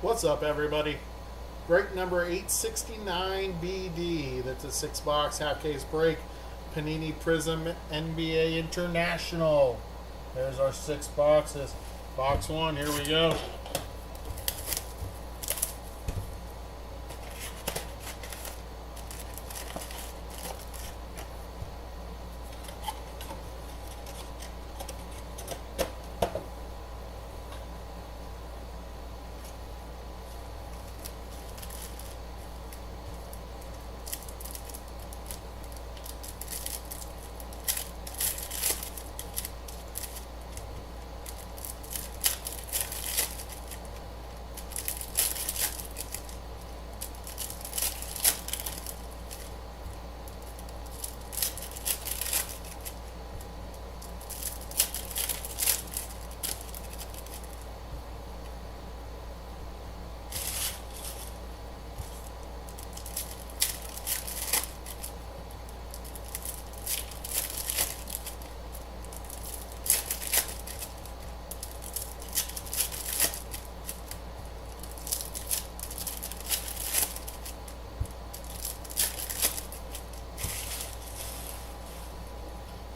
What's up, everybody? Break number 869 BD. That's a 6-box half case break. Panini Prizm NBA International. There's our 6 boxes. Box 1, here we go.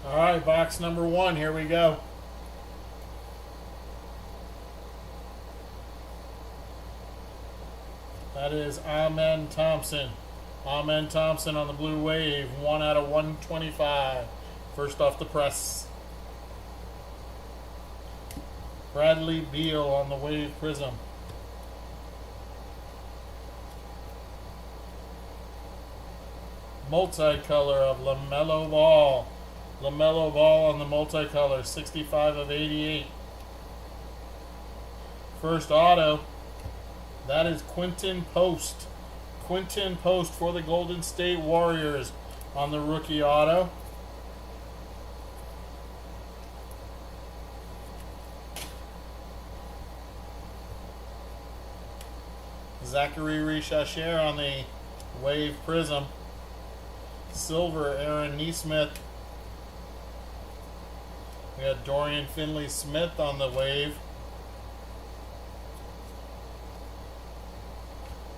All right, box number 1, here we go. That is Amen Thompson. Amen Thompson on the blue wave, 1 out of 125. First off the press. Bradley Beal on the wave prism. Multicolor of LaMelo Ball. LaMelo Ball on the multicolor, 65 of 88. First auto, that is Quinton Post. Quinton Post for the Golden State Warriors on the rookie auto. Zachary Richasher on the wave prism. Silver, Aaron Nesmith. We got Dorian Finley-Smith on the wave.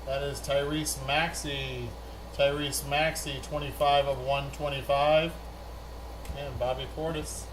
That is Tyrese Maxey. Tyrese Maxey, 25 of 125. And Bobby Portis.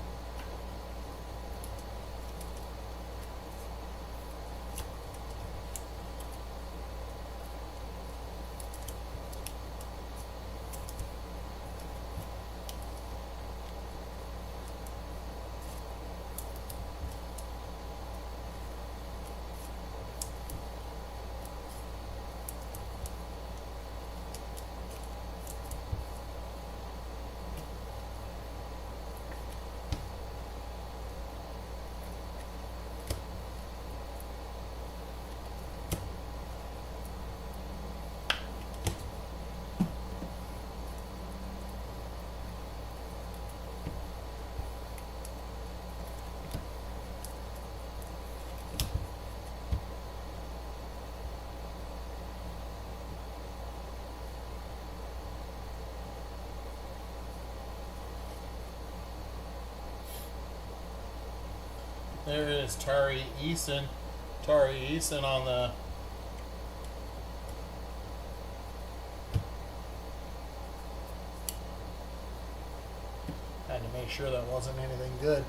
There is Tari Eason. Tari Eason on the had to make sure that wasn't anything good.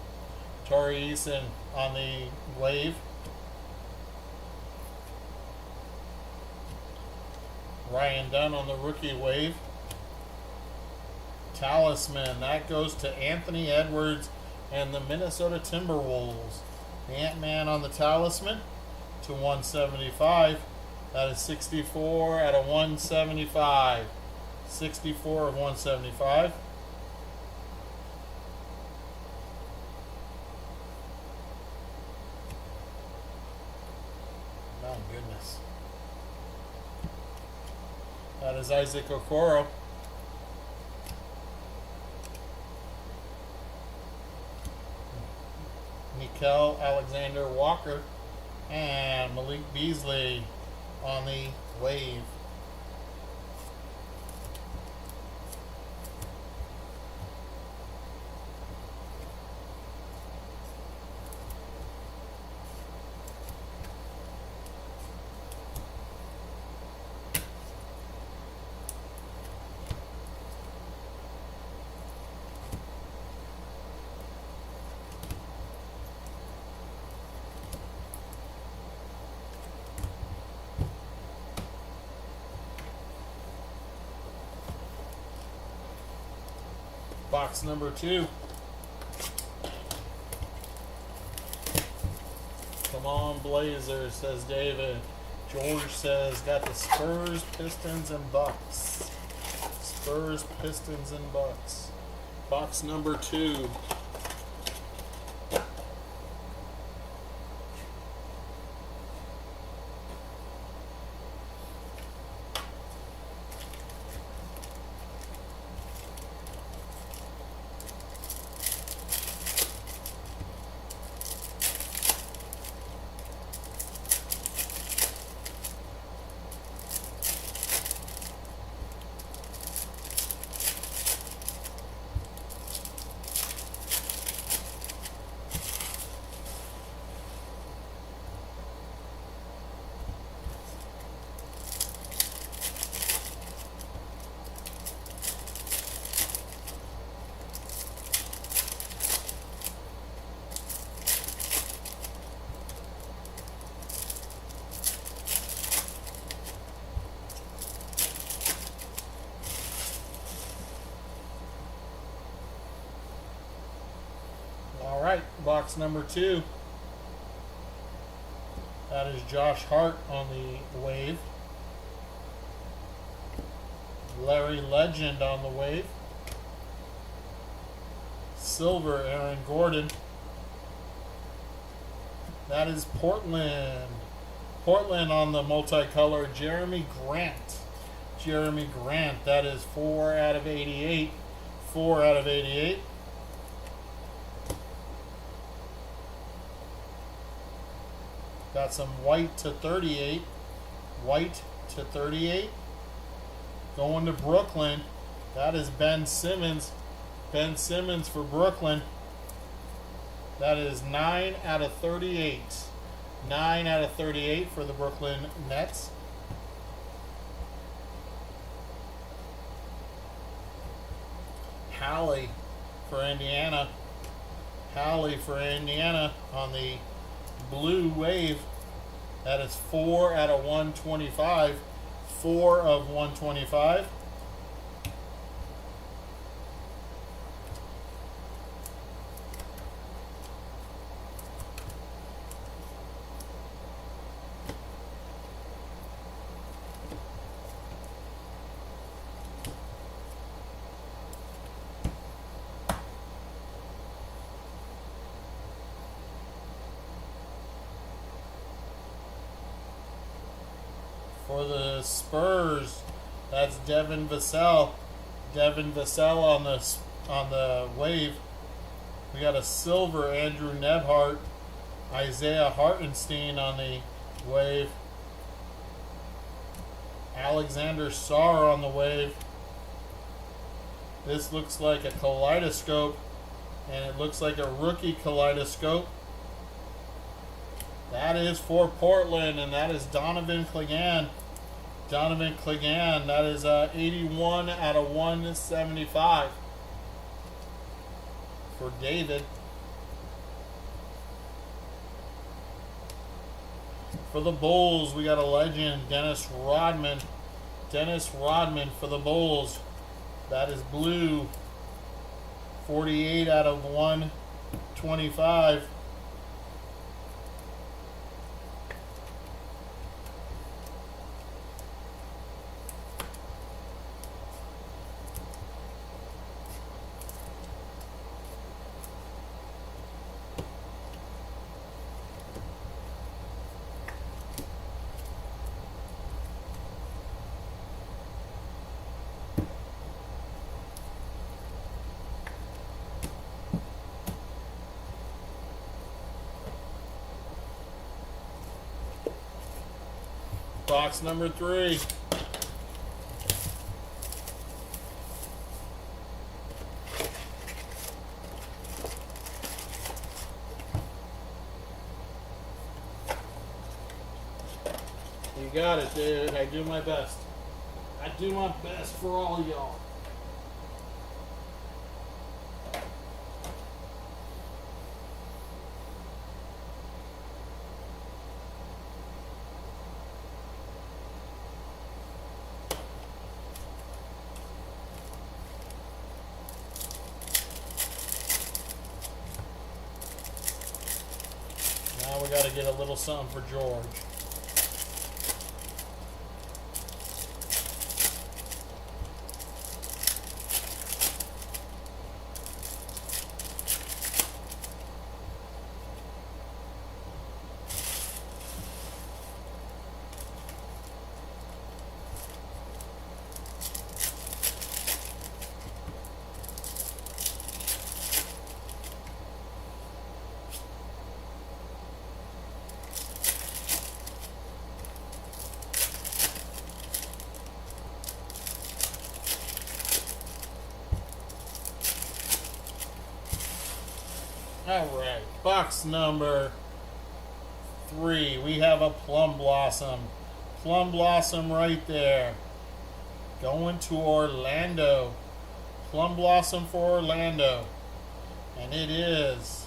Tari Eason on the wave. Ryan Dunn on the rookie wave. Talisman, that goes to Anthony Edwards and the Minnesota Timberwolves. Ant-Man on the Talisman to 175. That is 64 out of 175. 64 of 175. My goodness. That is Isaac Okoro. Nickel Alexander Walker and Malik Beasley on the wave. Box number 2. Come on, Blazers, says David. George says, got the Spurs, Pistons, and Bucks. Spurs, Pistons, and Bucks. Box number 2. All right, box number 2. That is Josh Hart on the wave. Larry Legend on the wave. Silver, Aaron Gordon. That is Portland. Portland on the multicolor, Jeremy Grant. Jeremy Grant, that is 4 out of 88. 4 out of 88. Got some white to 38. White to 38. Going to Brooklyn. That is Ben Simmons. Ben Simmons for Brooklyn. That is 9 out of 38. 9 out of 38 for the Brooklyn Nets. Hallie for Indiana. Hallie for Indiana on the blue wave. That is 4 out of 125. 4 of 125. For the Spurs, that's Devin Vassell. Devin Vassell on the wave. We got a silver Andrew Nebhart. Isaiah Hartenstein on the wave. Alexander Sarr on the wave. This looks like a kaleidoscope, and it looks like a rookie kaleidoscope. That is for Portland, and that is Donovan Clegane. Donovan Clegane, that is 81 out of 175 for David. For the Bulls, we got a legend, Dennis Rodman. Dennis Rodman for the Bulls. That is blue. 48 out of 125. Box number 3. You got it, dude. I do my best. I do my best for all y'all. Now we got to get a little something for George. Alright, box number 3. We have a Plum Blossom. Plum Blossom right there. Going to Orlando. Plum Blossom for Orlando. And it is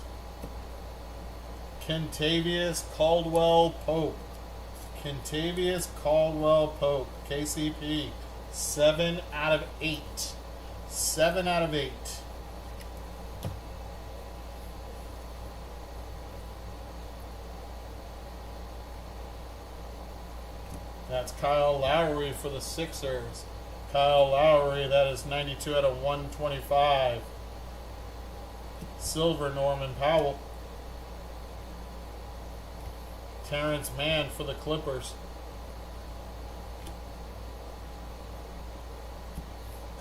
Kentavious Caldwell Pope. Kentavious Caldwell Pope. KCP. 7 out of 8. 7 out of 8. That's Kyle Lowry for the Sixers. Kyle Lowry, that is 92 out of 125. Silver, Norman Powell. Terrence Mann for the Clippers.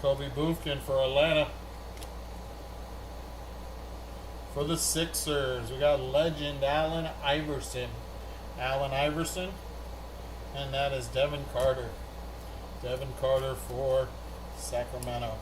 Kobe Bufkin for Atlanta. For the Sixers, we got legend Allen Iverson. Allen Iverson. And that is Devin Carter. Devin Carter for Sacramento.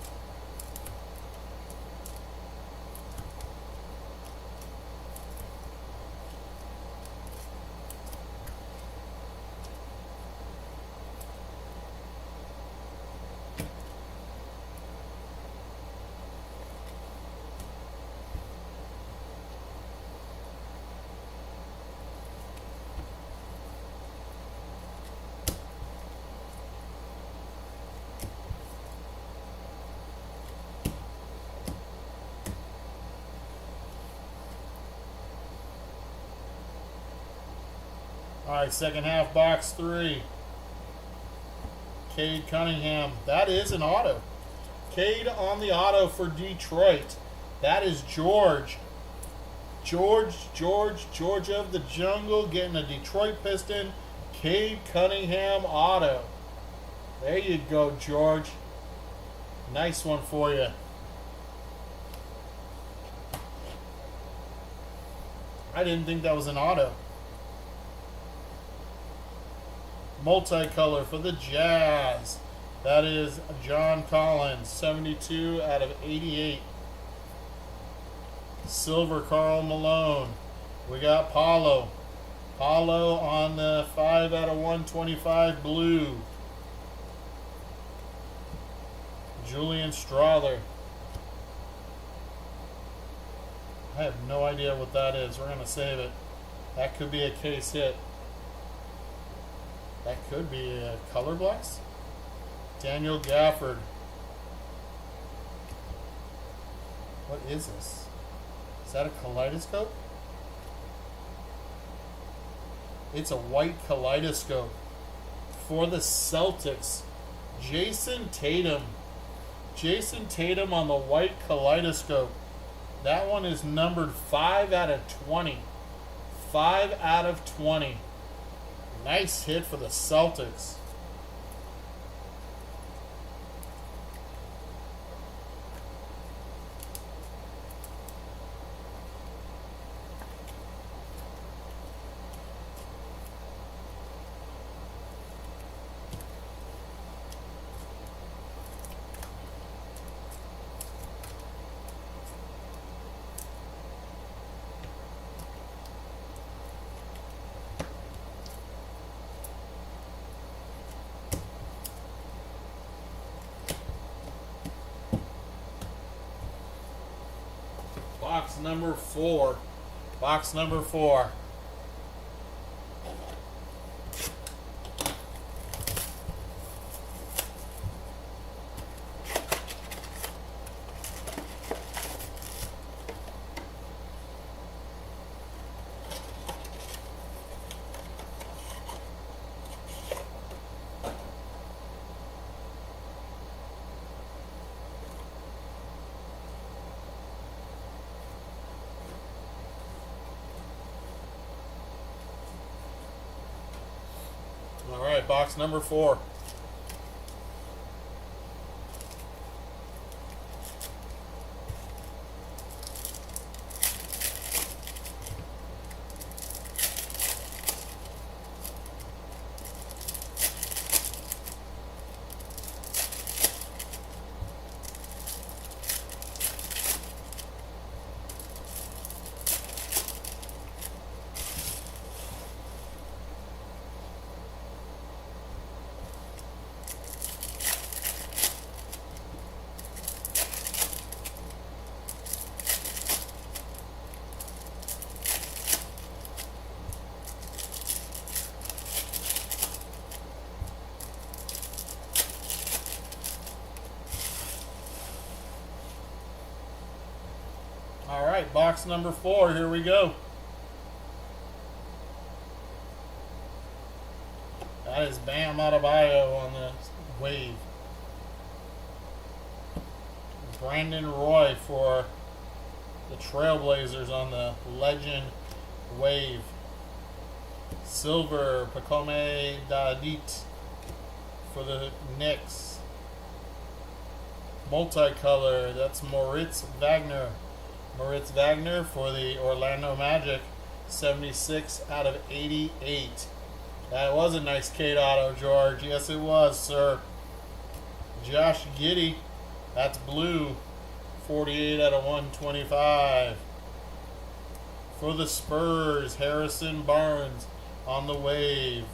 Alright, second half, box 3. Cade Cunningham. That is an auto. Cade on the auto for Detroit. That is George. George of the Jungle getting a Detroit Piston. Cade Cunningham auto. There you go, George. Nice one for you. I didn't think that was an auto. Multicolor for the Jazz. That is John Collins, 72 out of 88. Silver, Karl Malone. We got Paulo. Paulo on the 5 out of 125 blue. Julian Strawther. I have no idea what that is. We're going to save it. That could be a case hit. That could be a color blast. Daniel Gafford. What is this? Is that a kaleidoscope? It's a white kaleidoscope for the Celtics. Jason Tatum. Jason Tatum on the white kaleidoscope. That one is numbered 5 out of 20. 5 out of 20. Nice hit for the Celtics. Box number 4. Box number 4. All right, box number 4. All right, box number 4. Here we go. That is Bam Adebayo on the wave. Brandon Roy for the Trailblazers on the Legend wave. Silver, Pacome Dadit for the Knicks. Multicolor, that's Moritz Wagner. Moritz Wagner for the Orlando Magic, 76 out of 88. That was a nice Kate auto, George. Yes, it was, sir. Josh Giddey, that's blue, 48 out of 125. For the Spurs, Harrison Barnes on the wave.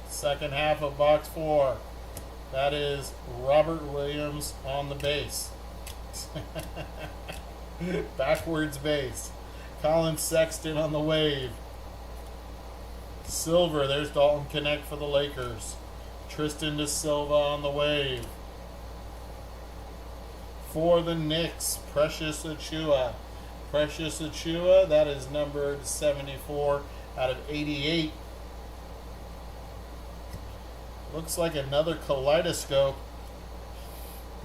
Second half of box 4. That is Robert Williams on the base. Backwards base. Colin Sexton on the wave. Silver, there's Dalton Connect for the Lakers. Tristan Da Silva on the wave. For the Knicks, Precious Achiuwa. Precious Achiuwa, that is numbered 74 out of 88. Looks like another kaleidoscope.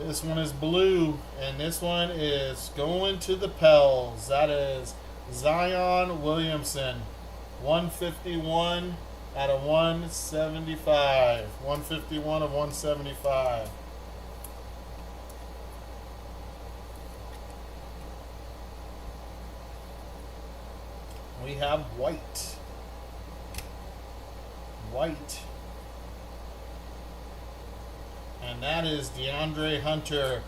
This one is blue, and this one is going to the Pels. That is Zion Williamson, 151 out of 175. 151 of 175. We have white. White. And that is DeAndre Hunter.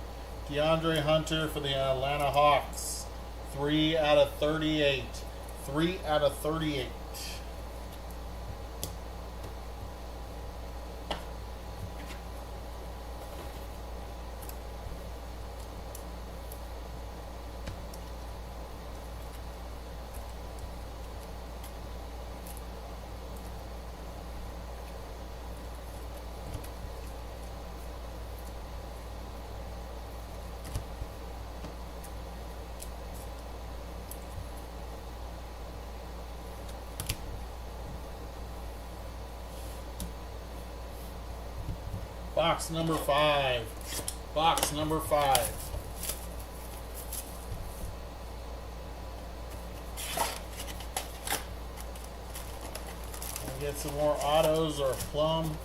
DeAndre Hunter for the Atlanta Hawks. 3 out of 38. 3 out of 38. Box number 5. Box number 5. We'll get some more autos or plum.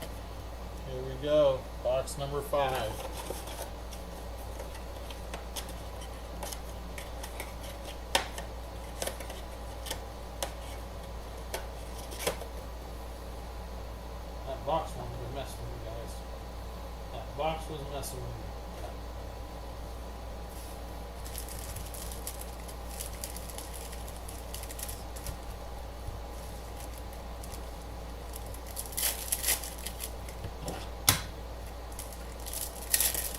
Here we go. Box number 5. That box one was messing with me, guys. That box was messing with me.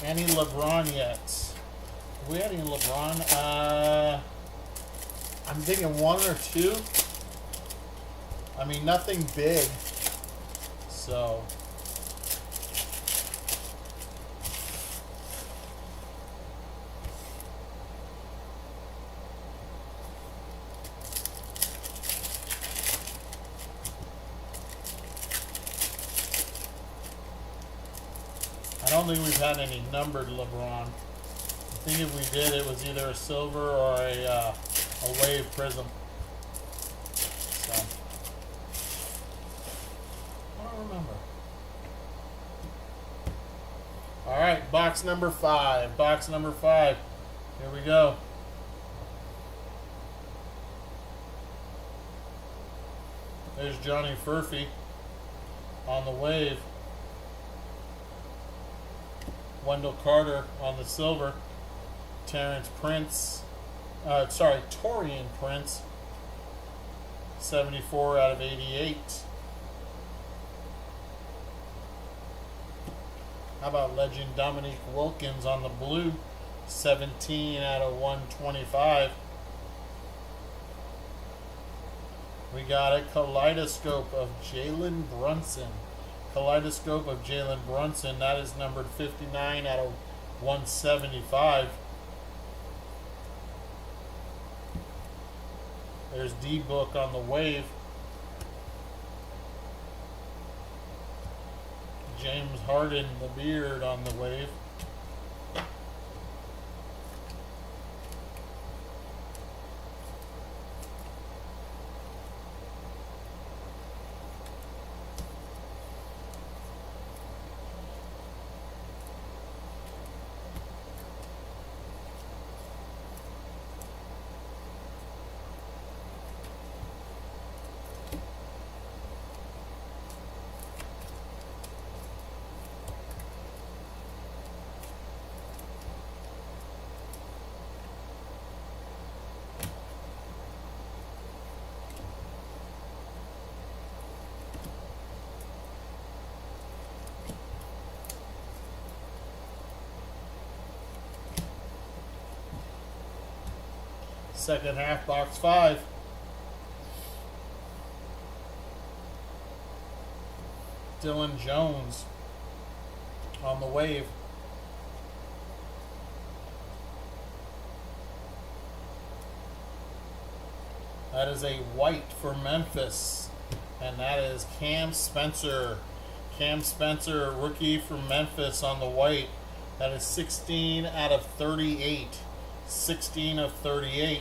Any LeBron yet? Do we have any LeBron? I'm thinking one or two. I mean, nothing big. So. I don't think we've had any numbered LeBron. I think if we did, it was either a silver or a wave prism. So, I don't remember. All right, box number 5. Box number 5. Here we go. There's Johnny Furphy on the wave. Wendell Carter on the silver. Torian Prince. 74 out of 88. How about legend Dominique Wilkins on the blue? 17 out of 125. We got a kaleidoscope of Jalen Brunson. Kaleidoscope of Jalen Brunson. That is numbered 59 out of 175. There's D-Book on the wave. James Harden, the beard, on the wave. Second half, box 5. Dylan Jones on the wave. That is a white for Memphis. And that is Cam Spencer. Cam Spencer, rookie from Memphis on the white. That is 16 out of 38. 16 of 38.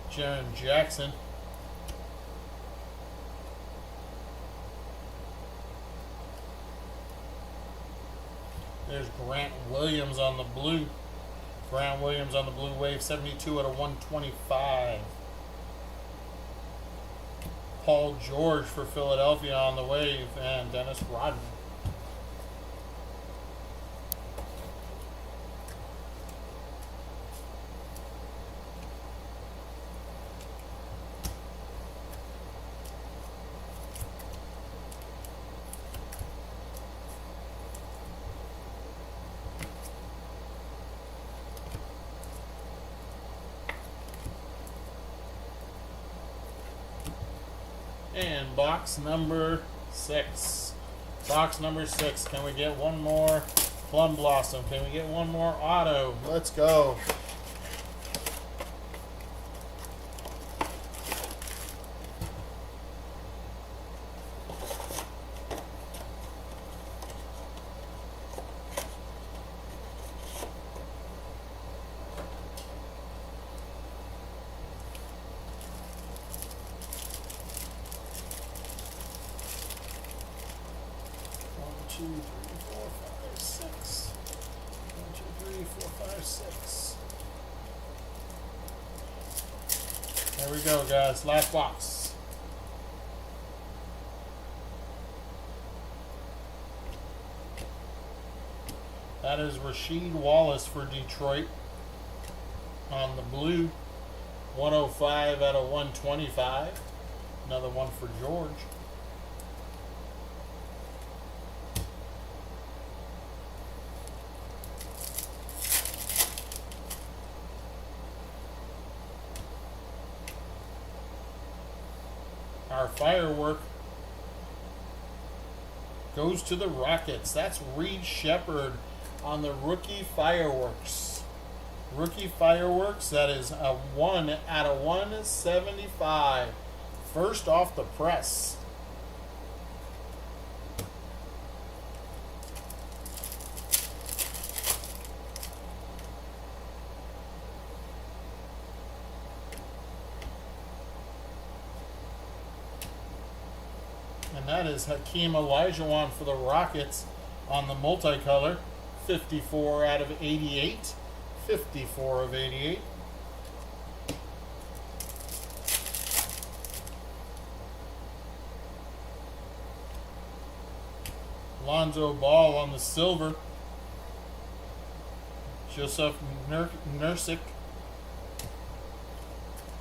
Jaren Jackson. There's Grant Williams on the blue. Grant Williams on the blue wave, 72 out of 125. Paul George for Philadelphia on the wave, and Dennis Rodman. And box number 6. Box number 6. Can we get one more Plum Blossom? Can we get one more auto? Let's go. Two, three, four, five, six. 1, 2, 3, 4, 5, 6. There we go, guys. Last box. That is Rasheed Wallace for Detroit on the blue. 105 out of 125. Another one for George. Our firework goes to the Rockets. That's Reed Shepherd on the rookie fireworks. Rookie fireworks, that is a 1 out of 175. First off the press. And that is Hakeem Olajuwon for the Rockets on the multicolor. 54 out of 88. 54 of 88. Lonzo Ball on the silver. Joseph Nurkic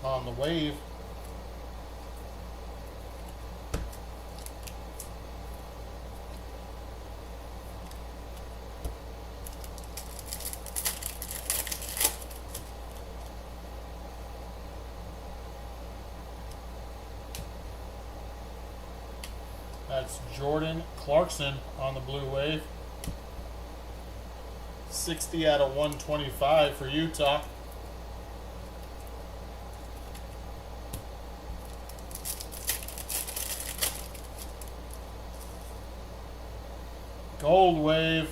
on the wave. That's Jordan Clarkson on the blue wave. 60 out of 125 for Utah. Gold wave.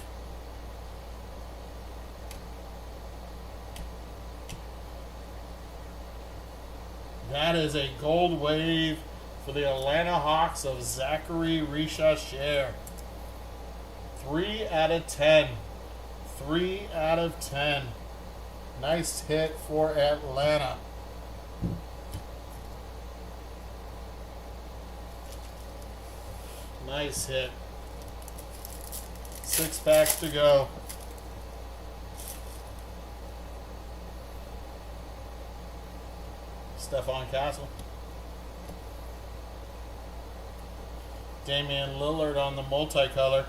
That is a gold wave for the Atlanta Hawks of Zachary Richasher. 3 out of 10. 3 out of 10. Nice hit for Atlanta. Nice hit. 6 packs to go. Stephon Castle. Damian Lillard on the multicolor.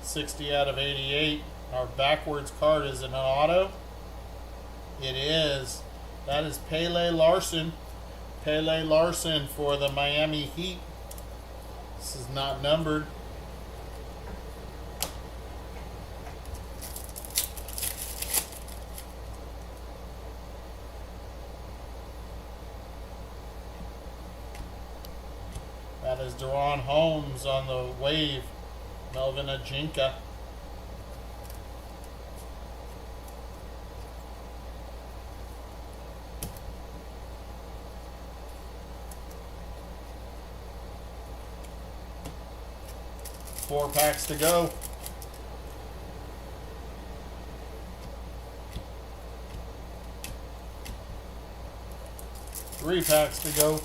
60 out of 88. Our backwards card is an auto. It is. That is Pele Larson. Pele Larson for the Miami Heat. This is not numbered. That is Deron Holmes on the wave. Melvin Ajinka. Four packs to go. Three packs to go.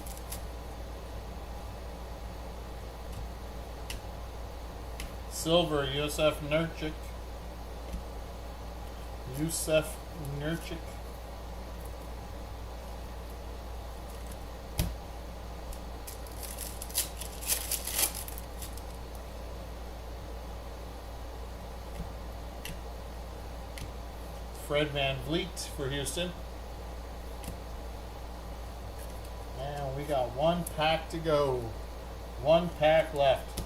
Silver, Yusef Nurkic. Yusef Nurkic. Fred VanVleet for Houston. And we got one pack to go. One pack left.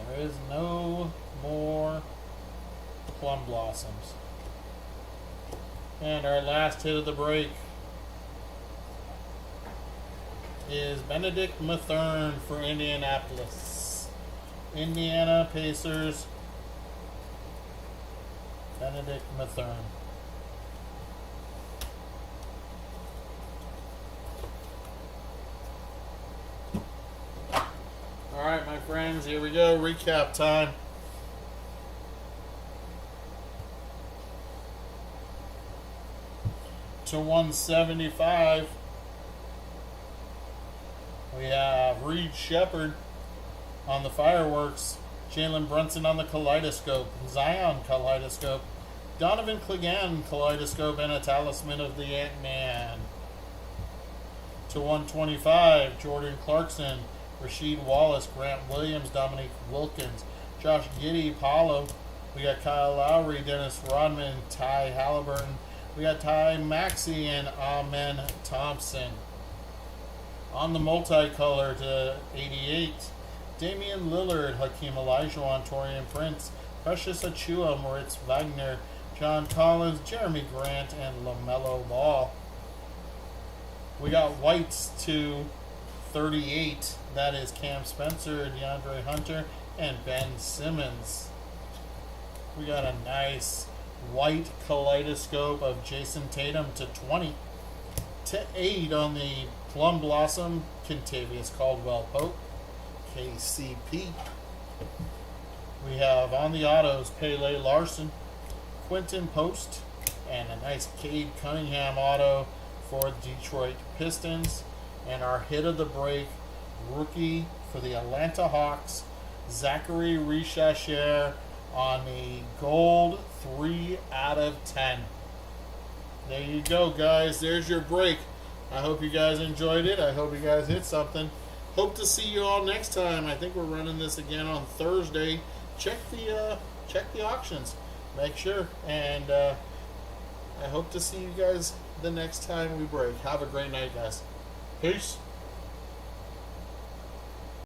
There is no more plum blossoms. And our last hit of the break is Benedict Mathurin for Indianapolis. Indiana Pacers. Benedict Mathurin. Alright, my friends, here we go. Recap time. To 175. We have Reed Shepherd On the fireworks, Jalen Brunson on the kaleidoscope, Zion kaleidoscope, Donovan Clegane kaleidoscope, and a talisman of the Ant-Man. To 125, Jordan Clarkson, Rasheed Wallace, Grant Williams, Dominique Wilkins, Josh Giddey, Paulo. We got Kyle Lowry, Dennis Rodman, Ty Halliburton. We got Ty Maxey and Amen Thompson. On the multicolor to 88, Damian Lillard, Hakeem Olajuwon, Taurean Prince, Precious Achua, Moritz Wagner, John Collins, Jeremy Grant, and LaMelo Ball. We got whites to 38. That is Cam Spencer, DeAndre Hunter, and Ben Simmons. We got a nice white kaleidoscope of Jason Tatum to 20. To 8 on the Plum Blossom, Kentavious Caldwell-Pope, KCP. We have on the autos, Pele Larson, Quentin Post, and a nice Cade Cunningham auto for Detroit Pistons. And our hit of the break, rookie for the Atlanta Hawks, Zachary Richasher on the gold 3 out of 10. There you go, guys. There's your break. I hope you guys enjoyed it. I hope you guys hit something. Hope to see you all next time. I think we're running this again on Thursday. Check the auctions. Make sure. And I hope to see you guys the next time we break. Have a great night, guys. Peace.